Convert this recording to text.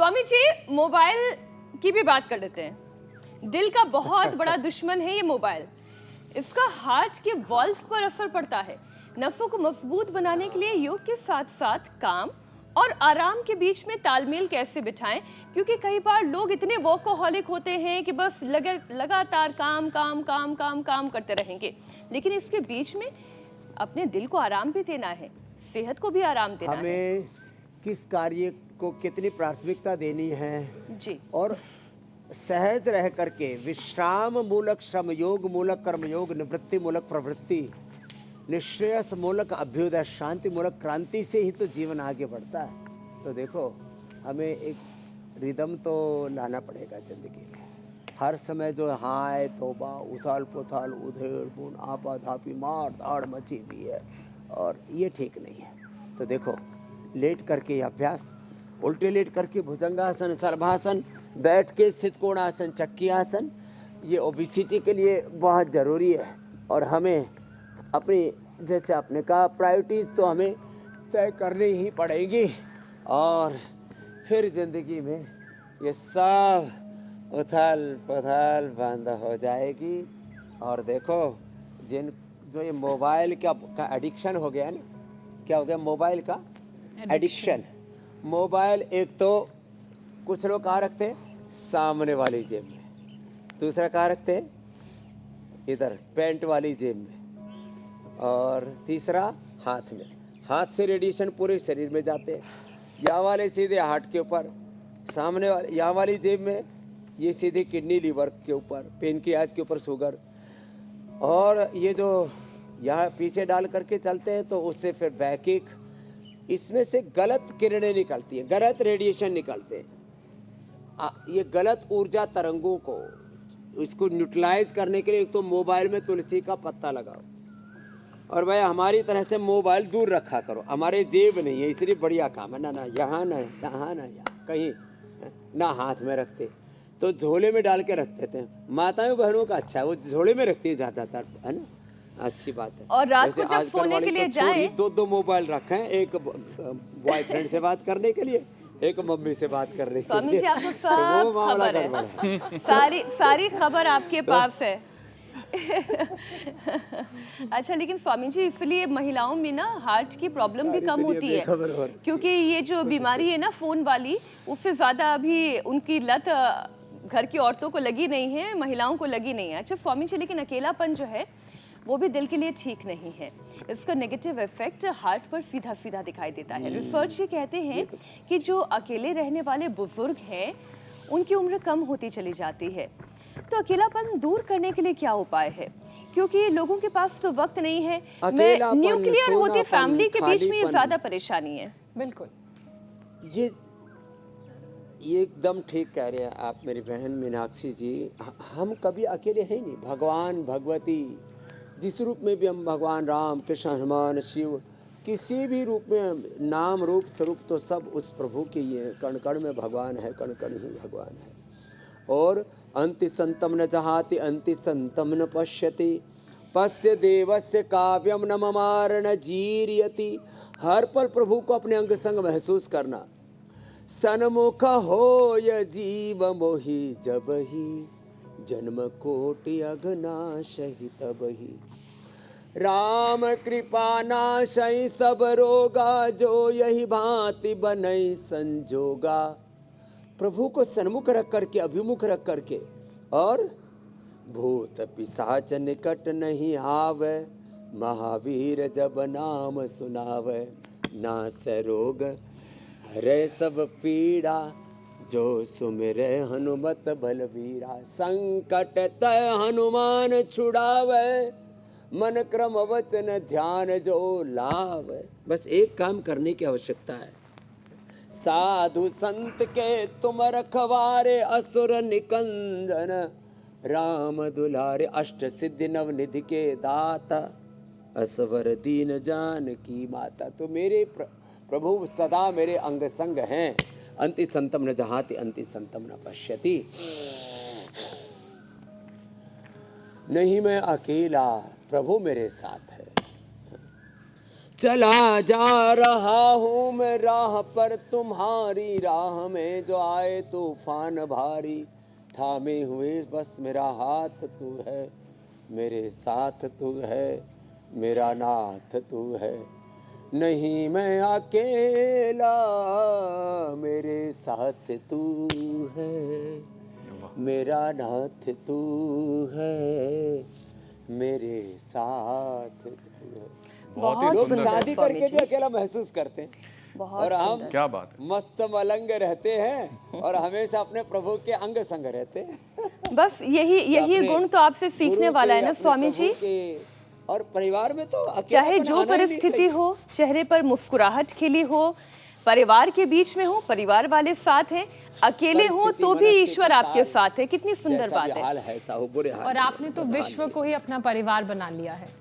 Swami ji, mobile की भी बात कर लेते हैं। दिल का बहुत बड़ा दुश्मन है ये मोबाइल। इसका हार्ट के वॉल्व पर असर पड़ता है। नसों को मजबूत बनाने के लिए योग के साथ साथ काम और आराम के बीच में तालमेल कैसे बिठाएं, क्योंकि कई बार लोग इतने वर्कोहॉलिक होते हैं कि बस लगातार काम काम काम काम काम करते रहेंगे, लेकिन इसके बीच में अपने दिल को आराम भी देना है, सेहत को भी आराम देना है। हमें किस कार्य को कितनी प्राथमिकता देनी है जी। और सहज रह करके विश्राम मूलक श्रम योग मूलक कर्मयोग निवृत्ति मूलक प्रवृत्ति निश्रेयस मूलक अभ्युदय शांति मूलक क्रांति से ही तो जीवन आगे बढ़ता है। तो देखो, हमें एक रिदम तो लाना पड़ेगा जिंदगी में। हर समय जो हाय तौबा उथल पुथल उधेड़ बुन आपाधापी मार दाड़ मची हुई है और ये ठीक नहीं है। तो देखो, लेट करके ये अभ्यास, उल्टे लेट करके भुजंगासन सर्वासन, बैठ के स्थित कोणासन चक्की आसन, ये ओबिसिटी के लिए बहुत ज़रूरी है। और हमें अपनी, जैसे आपने कहा, प्रायोरिटीज़ तो हमें तय करनी ही पड़ेगी और फिर ज़िंदगी में ये सब उथल पुथल बंद हो जाएगी। और देखो, जो ये मोबाइल का एडिक्शन हो गया ना, क्या हो गया मोबाइल का एडिक्शन। मोबाइल एक तो कुछ लोग कहाँ रखते हैं, सामने वाली जेब में, दूसरा कहाँ रखते हैं, इधर पैंट वाली जेब में, और तीसरा हाथ में। हाथ से रेडिएशन पूरे शरीर में जाते हैं। यहाँ वाले सीधे हार्ट के ऊपर, सामने वाले यहाँ वाली जेब में ये सीधे किडनी लीवर के ऊपर, पेनक्रियाज के ऊपर शुगर, और ये जो यहाँ पीछे डाल करके चलते हैं तो उससे फिर बैकिक, इसमें से गलत किरणें निकलती हैं, गलत रेडिएशन निकलते हैं। ये गलत ऊर्जा तरंगों को, इसको न्यूट्रलाइज करने के लिए एक तो मोबाइल में तुलसी का पत्ता लगाओ, और भाई हमारी तरह से मोबाइल दूर रखा करो। हमारे जेब नहीं है, इसलिए बढ़िया काम है। ना यहाँ ना यहाँ ना यहाँ कहीं ना हाथ में रखते, तो झोले में डाल के रखते थे। माताओं बहनों का अच्छा है, वो झोले में रखती है ज़्यादातर, है ना, अच्छी बात है। और रात को जब सोने के लिए जाएं, दो मोबाइल रखे हैं, एक बॉयफ्रेंड से बात करने के लिए, एक मम्मी से बात करने के लिए। स्वामी जी, आपको सब खबर है, सारी खबर आपके पास है। अच्छा, लेकिन स्वामी जी, इसलिए महिलाओं में ना हार्ट की प्रॉब्लम भी कम होती है, क्योंकि ये जो बीमारी है ना फोन वाली, उससे ज्यादा अभी उनकी लत घर की औरतों को लगी नहीं है, महिलाओं को लगी नहीं है। अच्छा स्वामी जी, लेकिन अकेलापन जो है वो भी दिल के लिए ठीक नहीं है। इसका नेगेटिव इफेक्ट हार्ट पर सीधा सीधा दिखाई देता है। रिसर्च ये कहते हैं कि जो अकेले रहने वाले बुजुर्ग हैं उनकी उम्र कम होती चली जाती है। तो अकेलापन दूर करने के लिए क्या उपाय है, क्योंकि लोगों के पास तो वक्त नहीं है। मैं न्यूक्लियर होती फैमिली के बीच में ये ज्यादा परेशानी है। बिल्कुल, ये एकदम ठीक कह रहे हैं आप मेरी बहन मीनाक्षी जी। हम कभी अकेले हैं नहीं। भगवान भगवती जिस रूप में भी, हम भगवान राम कृष्ण हनुमान शिव, किसी भी रूप में, नाम रूप स्वरूप तो सब उस प्रभु के ही है। कण कण में भगवान है, कण कण ही भगवान है। और अंति संतम न जहाति अंति संतम न पश्यति, पश्य देवस्य काव्यम न ममार न जीर्यति। हर पल प्रभु को अपने अंग संग महसूस करना। सन्मुख हो य जीव मोहि जब ही, जन्म कोटि अघनाशहि तब ही। राम कृपा नाशई सब रोगा, जो यही भांति बनई संजोगा। प्रभु को सन्मुख रख करके, अभिमुख रख करके, और भूत पिशाच निकट नहीं आवे, महावीर जब नाम सुनावे। नास रोग हरे सब पीड़ा, जो सुमिरे हनुमत बलवीरा। संकट तय हनुमान छुड़ावे, मन क्रम वचन ध्यान जो लावे। बस एक काम करने की आवश्यकता है। साधु संत के तुम रखवारे, असुर निकंदन राम दुलारे। अष्ट सिद्धि नव निधि के दाता, असवर दीन जान की माता। तो मेरे प्रभु सदा मेरे अंग संग हैं। अंति संतम न जहाति अंति संतम न पश्यति। नहीं मैं अकेला, प्रभु मेरे साथ है। चला जा रहा हूँ मैं राह पर तुम्हारी, राह में जो आए तूफान भारी, थामे हुए बस मेरा हाथ तू है, मेरे साथ तू है, मेरा नाथ तू है, नहीं मैं अकेला, मेरे साथ तू है, मेरा नाथ तू है, मेरे साथ तू है। बहुत ही लोग सुंदर शादी स्वामी करके जी। भी अकेला महसूस करते हैं, बहुत और हम सुंदर। क्या बात है। मस्त मलंग रहते हैं और हमेशा अपने प्रभु के अंग संग रहते हैं। बस यही अपने गुण तो आपसे सीखने गुरु वाला के, है ना अपने स्वामी प्रभु जी। के, और परिवार में तो चाहे अकेलापन जो आना ही नहीं परिस्थिति चाहिए। हो, चेहरे पर मुस्कुराहट खिली हो, परिवार के बीच में हो, परिवार वाले साथ हैं, अकेले हो परिस्थिति, तो भी मनस्थिति, ईश्वर आपके काल, साथ है। कितनी सुंदर जैसा बात भी है। हाल है ऐसा हो, बुरे हाल और में आपने तो बुरे हाल विश्व में। को ही अपना परिवार बना लिया है।